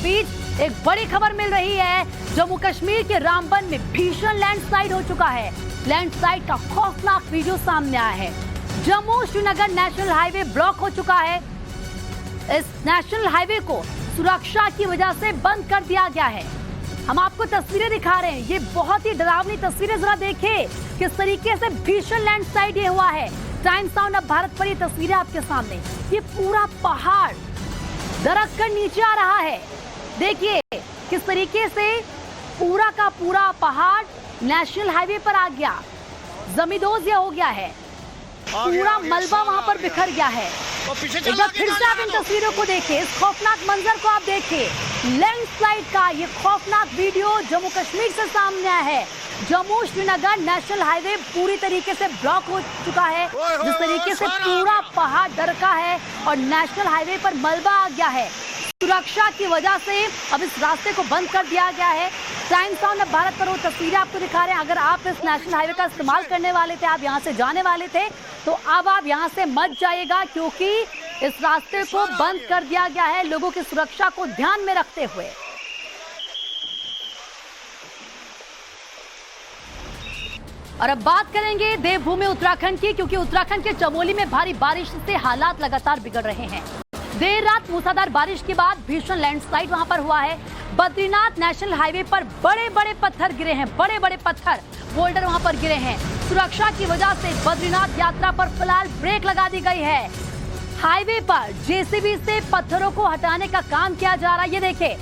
बीच एक बड़ी खबर मिल रही है। जम्मू कश्मीर के रामबन में भीषण लैंडस्लाइड हो चुका है। लैंडस्लाइड का खौफनाक वीडियो सामने आया है। Jammu Srinagar national highway block हो चुका है। इस नेशनल हाईवे को सुरक्षा की वजह से बंद कर दिया गया है। हम आपको तस्वीरें दिखा रहे हैं। ये बहुत ही डरावनी तस्वीरें, जरा देखिए किस तरीके से भीषण लैंडस्लाइड ये हुआ है। टाइम साउंड अब भारत पर ये तस्वीरें आपके सामने। ये पूरा पहाड़ दरक कर नीचे आ रहा है। देखिए किस तरीके से पूरा का पूरा पहाड़ नेशनल हाईवे पर आ गया। जमींदोज हो गया है। पूरा मलबा वहां पर बिखर गया है। एक बार फिर से आप इन तस्वीरों को देखिए, इस खौफनाक मंजर को आप देखिए। लैंडस्लाइड का ये खौफनाक वीडियो जम्मू कश्मीर से सामने आया है। जम्मू श्रीनगर नेशनल हाईवे पूरी तरीके से ब्लॉक हो चुका है। जिस तरीके से पूरा पहाड़ दरका है और नेशनल हाईवे पर मलबा आ गया है। सुरक्षा की वजह से अब इस रास्ते को बंद कर दिया गया है। टाइम साउंड अब भारत पर वो तस्वीरें आपको दिखा रहे हैं। अगर आप इस नेशनल हाईवे का इस्तेमाल करने वाले थे, आप यहाँ से जाने वाले थे, तो अब आप यहाँ से मत जाइएगा, क्योंकि इस रास्ते को बंद कर दिया गया है लोगों की सुरक्षा को ध्यान में रखते हुए। और अब बात करेंगे देवभूमि उत्तराखंड की, क्योंकि उत्तराखंड के चमोली में भारी बारिश से हालात लगातार बिगड़ रहे हैं। देर रात मूसलाधार बारिश के बाद भीषण लैंडस्लाइड वहां पर हुआ है। बद्रीनाथ नेशनल हाईवे पर बड़े बड़े पत्थर गिरे हैं। बड़े बड़े पत्थर बोल्डर वहां पर गिरे हैं। सुरक्षा की वजह से बद्रीनाथ यात्रा पर फिलहाल ब्रेक लगा दी गई है। हाईवे पर जेसीबी से पत्थरों को हटाने का काम किया जा रहा है। ये देखिए,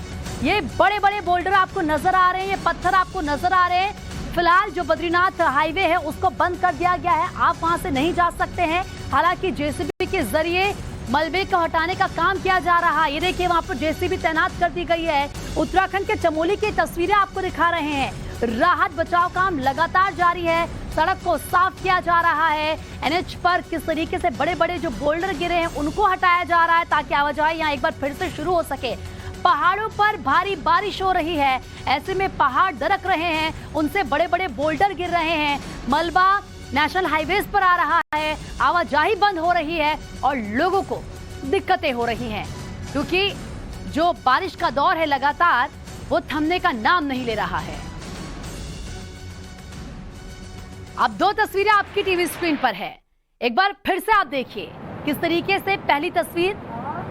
ये बड़े बड़े बोल्डर आपको नजर आ रहे हैं, ये पत्थर आपको नजर आ रहे हैं। फिलहाल जो बद्रीनाथ हाईवे है उसको बंद कर दिया गया है। आप वहां से नहीं जा सकते हैं। हालांकि जेसीबी के जरिए मलबे को हटाने का काम किया जा रहा है। ये देखिए, वहां पर जेसीबी तैनात कर दी गई है। उत्तराखंड के चमोली की तस्वीरें आपको दिखा रहे हैं। राहत बचाव काम लगातार जारी है। सड़क को साफ किया जा रहा है। एनएच पर किस तरीके से बड़े बड़े जो बोल्डर गिरे हैं उनको हटाया जा रहा है, ताकि आवाजाही यहाँ एक बार फिर से शुरू हो सके। पहाड़ों पर भारी बारिश हो रही है, ऐसे में पहाड़ दरक रहे हैं, उनसे बड़े बड़े बोल्डर गिर रहे हैं। मलबा नेशनल हाईवेज पर आ रहा है, आवाजाही बंद हो रही है और लोगों को दिक्कतें हो रही हैं, क्योंकि जो बारिश का दौर है लगातार वो थमने का नाम नहीं ले रहा है। अब दो तस्वीरें आपकी टीवी स्क्रीन पर है। एक बार फिर से आप देखिए किस तरीके से पहली तस्वीर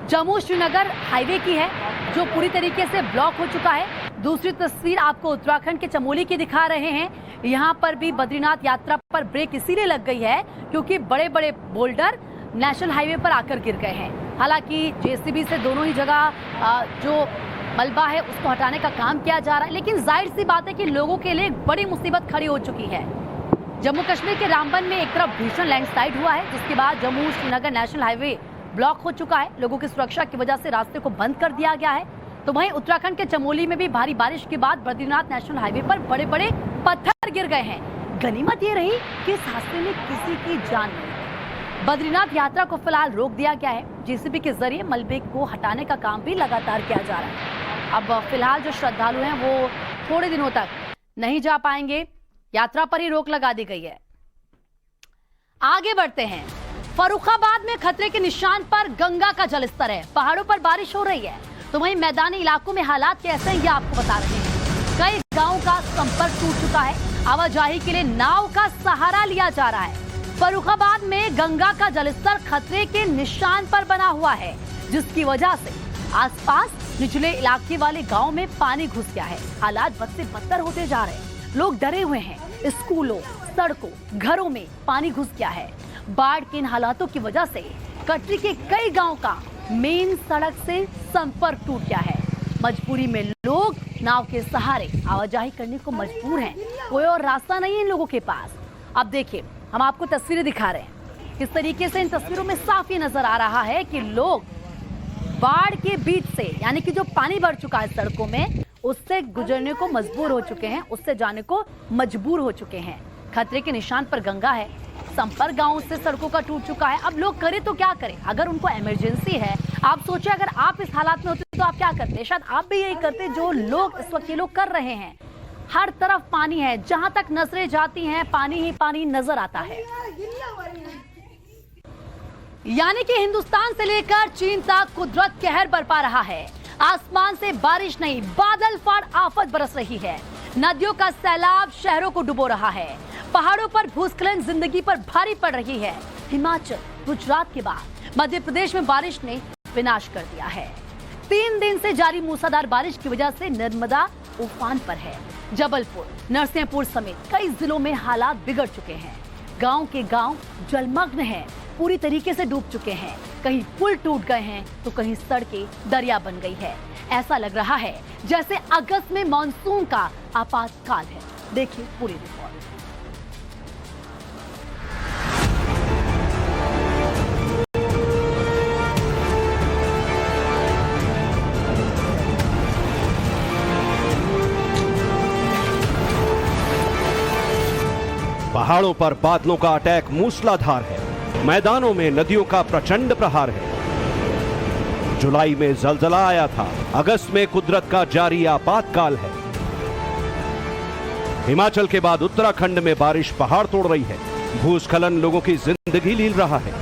जम्मू श्रीनगर हाईवे की है, जो पूरी तरीके से ब्लॉक हो चुका है। दूसरी तस्वीर आपको उत्तराखंड के चमोली की दिखा रहे हैं। यहाँ पर भी बद्रीनाथ यात्रा पर ब्रेक इसीलिए लग गई है क्योंकि बड़े बड़े बोल्डर नेशनल हाईवे पर आकर गिर गए हैं। हालांकि जेसीबी से दोनों ही जगह जो मलबा है उसको हटाने का काम किया जा रहा है, लेकिन जाहिर सी बात है कि लोगों के लिए बड़ी मुसीबत खड़ी हो चुकी है। जम्मू कश्मीर के रामबन में एक तरफ भीषण लैंडस्लाइड हुआ है, जिसके बाद Jammu Srinagar national highway block हो चुका है। लोगों की सुरक्षा की वजह से रास्ते को बंद कर दिया गया है। तो वहीं उत्तराखंड के चमोली में भी भारी बारिश के बाद बद्रीनाथ नेशनल हाईवे पर बड़े बड़े पत्थर गिर गए हैं। गनीमत ये रही कि इस हादसे में किसी की जान नहीं। बद्रीनाथ यात्रा को फिलहाल रोक दिया गया है। जेसीबी के जरिए मलबे को हटाने का काम भी लगातार किया जा रहा है। अब फिलहाल जो श्रद्धालु हैं वो थोड़े दिनों तक नहीं जा पाएंगे। यात्रा पर ही रोक लगा दी गई है। आगे बढ़ते हैं। फर्रुखाबाद में खतरे के निशान पर गंगा का जलस्तर है। पहाड़ों पर बारिश हो रही है, तो वहीं मैदानी इलाकों में हालात कैसे हैं ये आपको बता रहे हैं। कई गांवों का संपर्क टूट चुका है। आवाजाही के लिए नाव का सहारा लिया जा रहा है। फर्रुखाबाद में गंगा का जलस्तर खतरे के निशान पर बना हुआ है, जिसकी वजह से आसपास निचले इलाके वाले गाँव में पानी घुस गया है। हालात बद से बदतर होते जा रहे हैं। लोग डरे हुए हैं। स्कूलों, सड़कों, घरों में पानी घुस गया है। बाढ़ के इन हालातों की वजह से कटरी के कई गांव का मेन सड़क से संपर्क टूट गया है। मजबूरी में लोग नाव के सहारे आवाजाही करने को मजबूर हैं। कोई और रास्ता नहीं है इन लोगों के पास। अब देखिए, हम आपको तस्वीरें दिखा रहे हैं। किस तरीके से इन तस्वीरों में साफ ये नजर आ रहा है कि लोग बाढ़ के बीच से, यानी कि जो पानी भर चुका है सड़कों में, उससे गुजरने को मजबूर हो चुके हैं, उससे जाने को मजबूर हो चुके हैं। खतरे के निशान पर गंगा है। संपर्क गांवों से सड़कों का टूट चुका है। अब लोग करें तो क्या करें? अगर उनको इमरजेंसी है, आप सोचिए अगर आप इस हालात में होते तो आप क्या करते? शायद आप भी यही करते जो लोग इस वक्त ये लोग कर रहे हैं। हर तरफ पानी है, जहां तक नजरें जाती हैं पानी ही पानी नजर आता है। यानी कि हिंदुस्तान से लेकर चीन तक कुदरत कहर बरपा रहा है। आसमान से बारिश नहीं, बादल फाड़ आफत बरस रही है। नदियों का सैलाब शहरों को डुबो रहा है। पहाड़ों पर भूस्खलन जिंदगी पर भारी पड़ रही है। हिमाचल, गुजरात के बाद मध्य प्रदेश में बारिश ने विनाश कर दिया है। 3 दिन से जारी मूसलाधार बारिश की वजह से नर्मदा उफान पर है। जबलपुर, नरसिंहपुर समेत कई जिलों में हालात बिगड़ चुके हैं। गांव के गांव जलमग्न हैं, पूरी तरीके से डूब चुके हैं। कहीं पुल टूट गए हैं तो कहीं सड़कें दरिया बन गई है। ऐसा लग रहा है जैसे अगस्त में मॉनसून का आपातकाल है। देखिए पूरी रिपोर्ट। पहाड़ों पर बादलों का अटैक मूसलाधार है। मैदानों में नदियों का प्रचंड प्रहार है। जुलाई में जलजला आया था, अगस्त में कुदरत का जारी आपातकाल है। हिमाचल के बाद उत्तराखंड में बारिश पहाड़ तोड़ रही है। भूस्खलन लोगों की जिंदगी लील रहा है।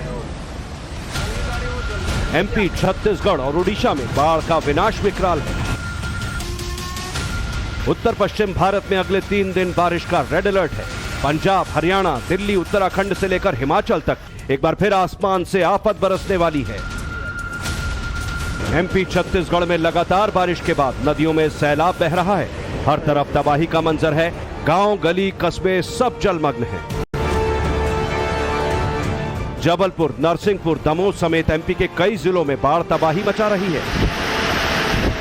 एमपी, छत्तीसगढ़ और उड़ीसा में बाढ़ का विनाश विकराल है। उत्तर पश्चिम भारत में अगले 3 दिन बारिश का रेड अलर्ट है। पंजाब, हरियाणा, दिल्ली, उत्तराखंड से लेकर हिमाचल तक एक बार फिर आसमान से आफत बरसने वाली है। एमपी, छत्तीसगढ़ में लगातार बारिश के बाद नदियों में सैलाब बह रहा है। हर तरफ तबाही का मंजर है। गांव, गली, कस्बे सब जलमग्न हैं। जबलपुर, नरसिंहपुर, दमोह समेत एमपी के कई जिलों में बाढ़ तबाही मचा रही है।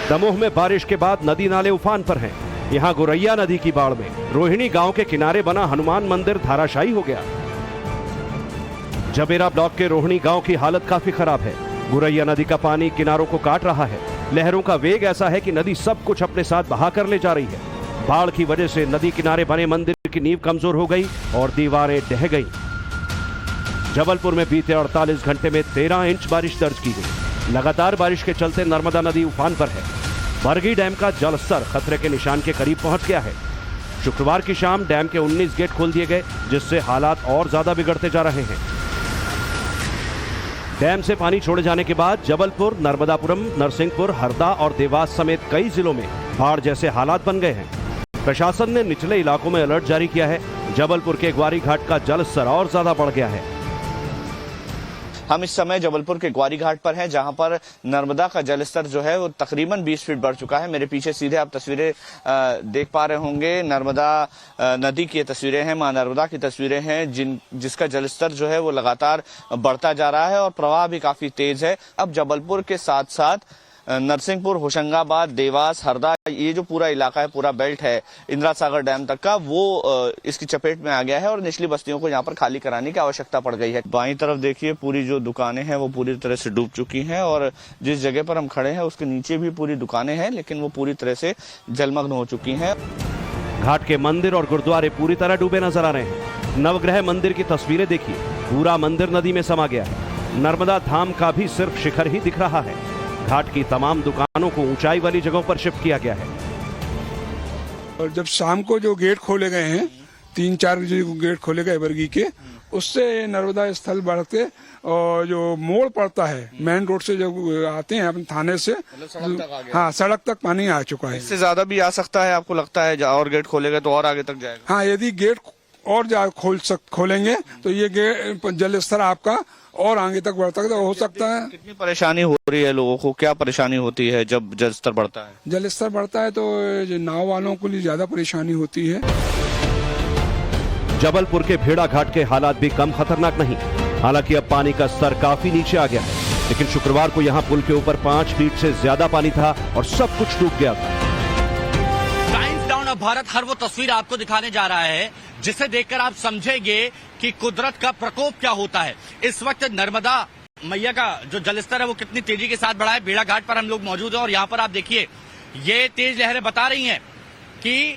दमोह में बारिश के बाद नदी नाले उफान पर हैं। यहां गुरैया नदी की बाढ़ में रोहिणी गांव के किनारे बना हनुमान मंदिर धाराशायी हो गया। जबेरा ब्लॉक के रोहिणी गांव की हालत काफी खराब है। गुरैया नदी का पानी किनारों को काट रहा है। लहरों का वेग ऐसा है कि नदी सब कुछ अपने साथ बहा कर ले जा रही है। बाढ़ की वजह से नदी किनारे बने मंदिर की नींव कमजोर हो गई और दीवारें ढह गई। जबलपुर में बीते 48 घंटे में 13 इंच बारिश दर्ज की गई। लगातार बारिश के चलते नर्मदा नदी उफान पर है। बरगी डैम का जलस्तर खतरे के निशान के करीब पहुंच गया है। शुक्रवार की शाम डैम के 19 गेट खोल दिए गए, जिससे हालात और ज्यादा बिगड़ते जा रहे हैं। डैम से पानी छोड़े जाने के बाद जबलपुर, नर्मदापुरम, नरसिंहपुर, हरदा और देवास समेत कई जिलों में बाढ़ जैसे हालात बन गए हैं। प्रशासन ने निचले इलाकों में अलर्ट जारी किया है। जबलपुर के ग्वारी घाट का जलस्तर और ज्यादा बढ़ गया है। हम इस समय जबलपुर के ग्वारी घाट पर हैं, जहां पर नर्मदा का जलस्तर जो है वो तकरीबन 20 फीट बढ़ चुका है। मेरे पीछे सीधे आप तस्वीरें देख पा रहे होंगे। नर्मदा नदी की तस्वीरें हैं, मां नर्मदा की तस्वीरें हैं, जिसका जलस्तर जो है वो लगातार बढ़ता जा रहा है और प्रवाह भी काफी तेज है। अब जबलपुर के साथ साथ नरसिंहपुर, होशंगाबाद, देवास, हरदा, ये जो पूरा इलाका है, पूरा बेल्ट है इंदिरा सागर डैम तक का, वो इसकी चपेट में आ गया है और निचली बस्तियों को यहाँ पर खाली कराने की आवश्यकता पड़ गई है। बाईं तरफ देखिए, पूरी जो दुकानें हैं वो पूरी तरह से डूब चुकी हैं और जिस जगह पर हम खड़े हैं उसके नीचे भी पूरी दुकानें हैं, लेकिन वो पूरी तरह से जलमग्न हो चुकी हैं। घाट के मंदिर और गुरुद्वारे पूरी तरह डूबे नजर आ रहे हैं। नवग्रह मंदिर की तस्वीरें देखिए, पूरा मंदिर नदी में समा गया है। नर्मदा धाम का भी सिर्फ शिखर ही दिख रहा है। घाट की तमाम दुकानों को ऊंचाई वाली जगहों पर शिफ्ट किया गया है। और जब शाम को जो गेट खोले गए हैं, 3-4 जो गेट खोले गए बरगी के, उससे नर्मदा स्थल बढ़ते और जो मोड़ पड़ता है मेन रोड से जब आते हैं अपने थाने से, हाँ, सड़क तक पानी आ चुका है। इससे ज्यादा भी आ सकता है, आपको लगता है? और गेट खोलेगा तो और आगे तक जाएगा? हाँ, यदि गेट और खोलेंगे तो ये गेट जल स्तर आपका और आगे तक बढ़ता हो सकता है। कितनी परेशानी हो रही है लोगों को? क्या परेशानी होती है जब जल स्तर बढ़ता है? जल स्तर बढ़ता है तो नाव वालों को लिए ज्यादा परेशानी होती है। जबलपुर के भेड़ा घाट के हालात भी कम खतरनाक नहीं। हालांकि अब पानी का स्तर काफी नीचे आ गया है, लेकिन शुक्रवार को यहाँ पुल के ऊपर 5 फीट से ज्यादा पानी था और सब कुछ डूब गया था। टाइम्स डाउन ऑफ भारत हर वो तस्वीर आपको दिखाने जा रहा है जिसे देखकर आप समझेंगे कि कुदरत का प्रकोप क्या होता है। इस वक्त नर्मदा मैया का जो जलस्तर है वो कितनी तेजी के साथ बढ़ा है। भेड़ा घाट पर हम लोग मौजूद हैं और यहाँ पर आप देखिए, ये तेज लहरें बता रही हैं कि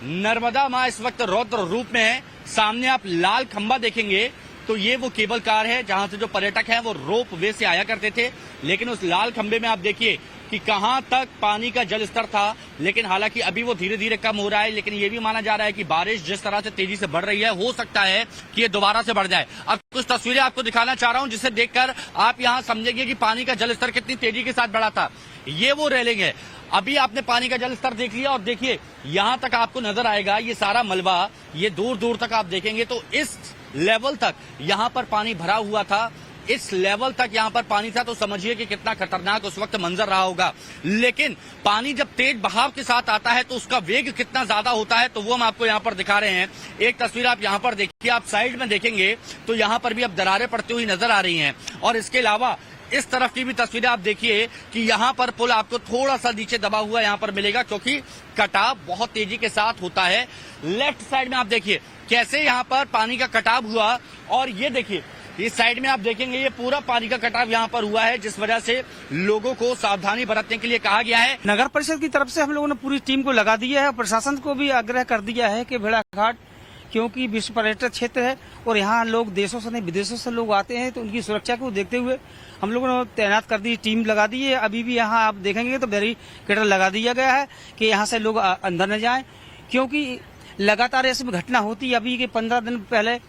नर्मदा माँ इस वक्त रौद्र रूप में है। सामने आप लाल खंबा देखेंगे तो ये वो केबल कार है जहां से जो पर्यटक हैं वो रोप वे से आया करते थे, लेकिन उस लाल खंबे में आप देखिए कि कहां तक पानी का जल स्तर था, लेकिन हालांकि अभी वो धीरे धीरे कम हो रहा है। लेकिन ये भी माना जा रहा है कि बारिश जिस तरह से तेजी से बढ़ रही है, हो सकता है कि ये दोबारा से बढ़ जाए। अब कुछ तस्वीरें आपको दिखाना चाह रहा हूं जिसे देखकर आप यहां समझेंगे कि पानी का जल स्तर कितनी तेजी के साथ बढ़ा था। ये वो रेलिंग है, अभी आपने पानी का जल स्तर देख लिया और देखिए यहां तक आपको नजर आएगा ये सारा मलबा, ये दूर दूर तक आप देखेंगे तो इस लेवल तक यहां पर पानी भरा हुआ था। इस लेवल तक यहां पर पानी था, तो समझिए कि कितना खतरनाक उस वक्त मंजर रहा होगा। लेकिन पानी जब तेज बहाव के साथ आता है तो उसका वेग कितना ज्यादा होता है, तो वो हम आपको यहां पर दिखा रहे हैं। एक तस्वीर आप यहां पर देखिए, आप साइड में देखेंगे तो यहां पर भी अब दरारें पड़ती हुई नजर आ रही हैं। और इसके अलावा इस तरफ की भी तस्वीरें आप देखिए कि यहां पर पुल आपको थोड़ा सा नीचे दबा हुआ यहां पर मिलेगा, क्योंकि कटाव बहुत तेजी के साथ होता है। लेफ्ट साइड में आप देखिए कैसे यहां पर पानी का कटाव हुआ, और ये देखिए इस साइड में आप देखेंगे ये पूरा पानी का कटाव यहाँ पर हुआ है, जिस वजह से लोगों को सावधानी बरतने के लिए कहा गया है। नगर परिषद की तरफ से हम लोगों ने पूरी टीम को लगा दिया है और प्रशासन को भी आग्रह कर दिया है कि भेड़ाघाट क्योंकि विश्व पर्यटक क्षेत्र है और यहाँ लोग देशों से नहीं विदेशों से लोग आते हैं, तो उनकी सुरक्षा को देखते हुए हम लोगों ने तैनात कर दी, टीम लगा दी है। अभी भी यहाँ आप देखेंगे तो बैरिकेड लगा दिया गया है कि यहाँ से लोग अंदर न जाएं, क्योंकि लगातार ऐसी घटना होती है। अभी के 15 दिन पहले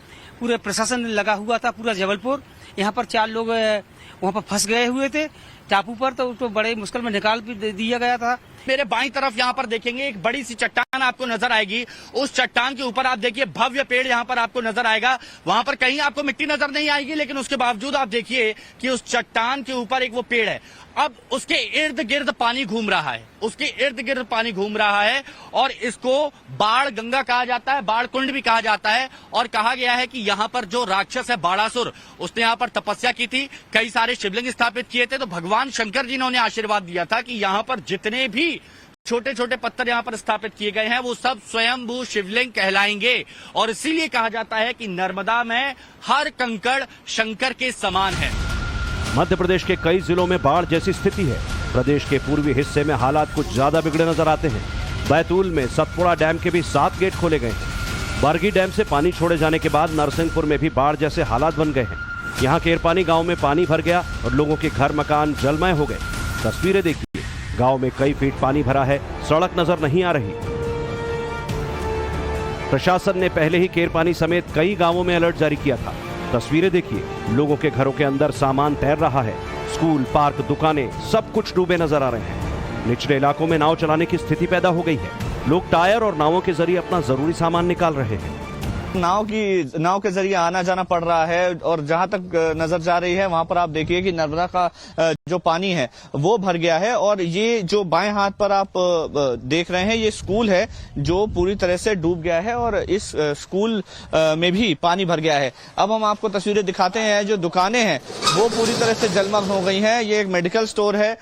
पूरे प्रशासन लगा हुआ था, पूरा जबलपुर। यहाँ पर 4 लोग वहाँ पर फंस गए हुए थे टापू पर, तो उसको बड़े मुश्किल में निकाल भी दिया गया था। मेरे बाईं तरफ यहाँ पर देखेंगे एक बड़ी सी चट्टान आपको नजर आएगी। उस चट्टान के ऊपर आप देखिए भव्य पेड़ यहाँ पर आपको नजर आएगा। वहां पर कहीं आपको मिट्टी नजर नहीं आएगी, लेकिन उसके बावजूद आप देखिए कि उस चट्टान के ऊपर एक वो पेड़ है। अब उसके इर्द गिर्द पानी घूम रहा है, उसके इर्द गिर्द पानी घूम रहा है, और इसको बाढ़ गंगा कहा जाता है, बाढ़ कुंड भी कहा जाता है। और कहा गया है कि यहाँ पर जो राक्षस है बाड़ासुर, उसने यहाँ पर तपस्या की थी, कई सारे शिवलिंग स्थापित किए थे। तो भगवान शंकर जी ने उन्हें आशीर्वाद दिया था कि यहाँ पर जितने भी छोटे छोटे पत्थर यहाँ पर स्थापित किए गए हैं वो सब स्वयंभू शिवलिंग कहलाएंगे। और इसीलिए कहा जाता है कि नर्मदा में हर कंकड़ शंकर के समान है। मध्य प्रदेश के कई जिलों में बाढ़ जैसी स्थिति है। प्रदेश के पूर्वी हिस्से में हालात कुछ ज्यादा बिगड़े नजर आते हैं। बैतूल में सतपुड़ा डैम के भी 7 गेट खोले गए हैं। बरगी डैम से पानी छोड़े जाने के बाद नरसिंहपुर में भी बाढ़ जैसे हालात बन गए हैं। यहाँ केरपानी गांव में पानी भर गया और लोगों के घर मकान जलमय हो गए। तस्वीरें देखिए, गांव में कई फीट पानी भरा है, सड़क नजर नहीं आ रही। प्रशासन ने पहले ही केरपानी समेत कई गांवों में अलर्ट जारी किया था। तस्वीरें देखिए, लोगों के घरों के अंदर सामान तैर रहा है। स्कूल, पार्क, दुकानें सब कुछ डूबे नजर आ रहे हैं। निचले इलाकों में नाव चलाने की स्थिति पैदा हो गई है। लोग टायर और नावों के जरिए अपना जरूरी सामान निकाल रहे हैं। नाव के जरिए आना जाना पड़ रहा है, और जहां तक नजर जा रही है वहां पर आप देखिए कि नर्मदा का जो पानी है वो भर गया है। और ये जो बाएं हाथ पर आप देख रहे हैं ये स्कूल है जो पूरी तरह से डूब गया है, और इस स्कूल में भी पानी भर गया है। अब हम आपको तस्वीरें दिखाते हैं। जो दुकानें हैं वो पूरी तरह से जलमग्न हो गई हैं। ये एक मेडिकल स्टोर है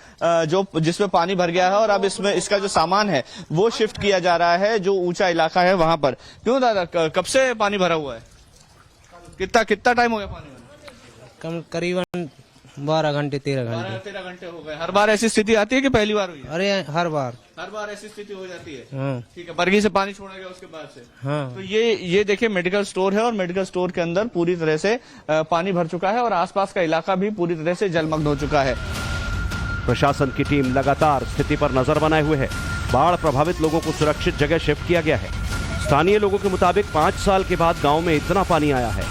जो जिसमें पानी भर गया है, और अब इसमें इसका जो सामान है वो शिफ्ट किया जा रहा है जो ऊंचा इलाका है वहां पर। क्यों दादा, कब से पानी भरा हुआ है? कितना टाइम हो गया पानी? करीबन 12 घंटे 13 घंटे 12-13 घंटे हो गए। हर बार ऐसी स्थिति आती है कि पहली बार हुई है? अरे हर बार ऐसी स्थिति हो जाती है। हाँ ठीक है, बरगी से पानी छोड़ा गया उसके बाद से। हाँ। तो ये देखिए मेडिकल स्टोर है, और मेडिकल स्टोर के अंदर पूरी तरह से पानी भर चुका है, और आसपास का इलाका भी पूरी तरह से जलमग्न हो चुका है। प्रशासन की टीम लगातार स्थिति पर नजर बनाए हुए है। बाढ़ प्रभावित लोगों को सुरक्षित जगह शिफ्ट किया गया है। स्थानीय लोगों के मुताबिक 5 साल के बाद गांव में इतना पानी आया है।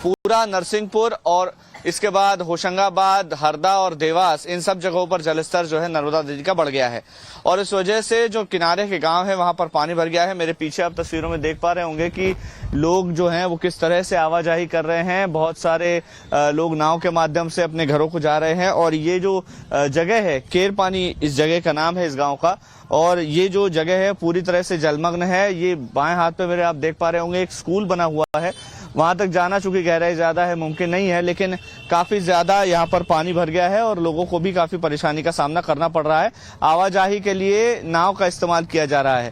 पूरा नरसिंहपुर और इसके बाद होशंगाबाद, हरदा और देवास, इन सब जगहों पर जलस्तर जो है नर्मदा नदी का बढ़ गया है, और इस वजह से जो किनारे के गांव है वहां पर पानी भर गया है। मेरे पीछे आप तस्वीरों में देख पा रहे होंगे कि लोग जो हैं वो किस तरह से आवाजाही कर रहे हैं। बहुत सारे लोग नाव के माध्यम से अपने घरों को जा रहे हैं, और ये जो जगह है केरपानी, इस जगह का नाम है इस गाँव का, और ये जो जगह है पूरी तरह से जलमग्न है। ये बाएं हाथ पे मेरे आप देख पा रहे होंगे एक स्कूल बना हुआ है, वहां तक जाना चूंकि गहराई ज्यादा है मुमकिन नहीं है, लेकिन काफी ज्यादा यहाँ पर पानी भर गया है और लोगों को भी काफी परेशानी का सामना करना पड़ रहा है। आवाजाही के लिए नाव का इस्तेमाल किया जा रहा है।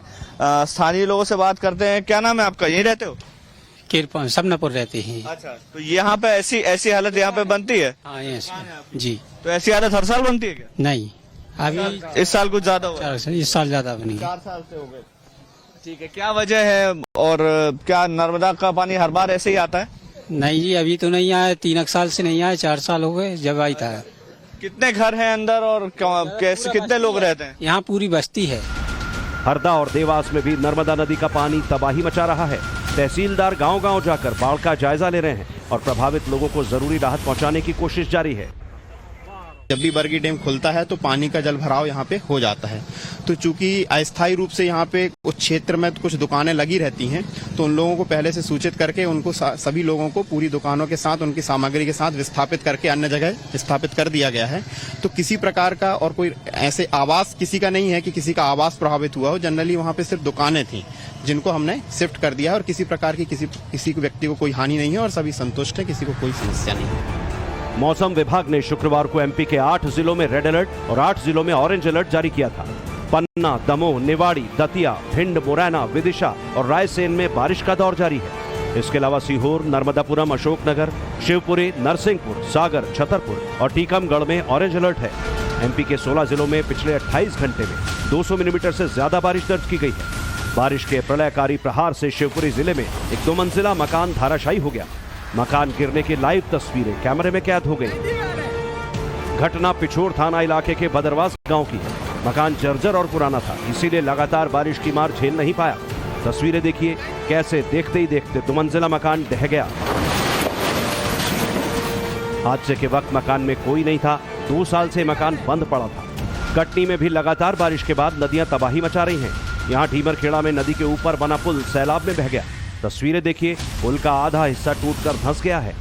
स्थानीय लोगों से बात करते हैं। क्या नाम है आपका? यहीं रहते हो? केरपानी सबनापुर रहते हैं। अच्छा, तो यहाँ पे ऐसी हालत यहाँ पे बनती है? हाँ जी। तो ऐसी हालत हर साल बनती है क्या? नहीं, अभी इस साल कुछ ज्यादा हुआ? इस साल ज्यादा बनी। 4 साल से हो गए। ठीक है, क्या वजह है, और क्या नर्मदा का पानी हर बार ऐसे ही आता है? नहीं जी, अभी तो नहीं आया, 3 साल से नहीं आया, 4 साल हो गए जब आई था। कितने घर हैं अंदर और कैसे कितने लोग रहते हैं? यहाँ पूरी बस्ती है। हरदा और देवास में भी नर्मदा नदी का पानी तबाही मचा रहा है। तहसीलदार गांव-गांव जाकर बाढ़ का जायजा ले रहे हैं और प्रभावित लोगों को जरूरी राहत पहुंचाने की कोशिश जारी है। जब भी बरगी डैम खुलता है तो पानी का जल भराव यहाँ पे हो जाता है। तो चूंकि अस्थायी रूप से यहाँ पे उस क्षेत्र में कुछ दुकानें लगी रहती हैं, तो उन लोगों को पहले से सूचित करके उनको सभी लोगों को पूरी दुकानों के साथ उनकी सामग्री के साथ विस्थापित करके अन्य जगह स्थापित कर दिया गया है। तो किसी प्रकार का और कोई ऐसे आवास किसी का नहीं है कि किसी का आवास प्रभावित हुआ हो। जनरली वहाँ पे सिर्फ दुकानें थी जिनको हमने शिफ्ट कर दिया है और किसी प्रकार की किसी व्यक्ति को कोई हानि नहीं है और सभी संतुष्ट है, किसी को कोई समस्या नहीं है। मौसम विभाग ने शुक्रवार को एमपी के 8 जिलों में रेड अलर्ट और 8 जिलों में ऑरेंज अलर्ट जारी किया था। पन्ना, दमोह, निवाड़ी, दतिया, भिंड, मुरैना, विदिशा और रायसेन में बारिश का दौर जारी है। इसके अलावा सीहोर, नर्मदापुरम, अशोकनगर, शिवपुरी, नरसिंहपुर, सागर, छतरपुर और टीकमगढ़ में ऑरेंज अलर्ट है। एमपी के 16 जिलों में पिछले 28 घंटे में 200 मिलीमीटर से ज्यादा बारिश दर्ज की गई है। बारिश के प्रलयकारी प्रहार से शिवपुरी जिले में एक 2 मंजिला मकान धाराशायी हो गया। मकान गिरने की लाइव तस्वीरें कैमरे में कैद हो गई। घटना पिछोर थाना इलाके के बदरवास गांव की है। मकान जर्जर और पुराना था, इसीलिए लगातार बारिश की मार झेल नहीं पाया। तस्वीरें देखिए कैसे देखते ही देखते 2 मंजिला मकान ढह गया। हादसे के वक्त मकान में कोई नहीं था। 2 साल से मकान बंद पड़ा था। कटनी में भी लगातार बारिश के बाद नदियां तबाही मचा रही हैं। यहाँ ढीमरखेड़ा में नदी के ऊपर बना पुल सैलाब में बह गया। तस्वीरें देखिए, पुल का आधा हिस्सा टूटकर धंस गया है।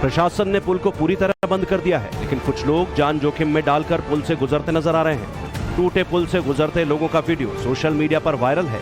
प्रशासन ने पुल को पूरी तरह बंद कर दिया है, लेकिन कुछ लोग जान जोखिम में डालकर पुल से गुजरते नजर आ रहे हैं। टूटे पुल से गुजरते लोगों का वीडियो सोशल मीडिया पर वायरल है।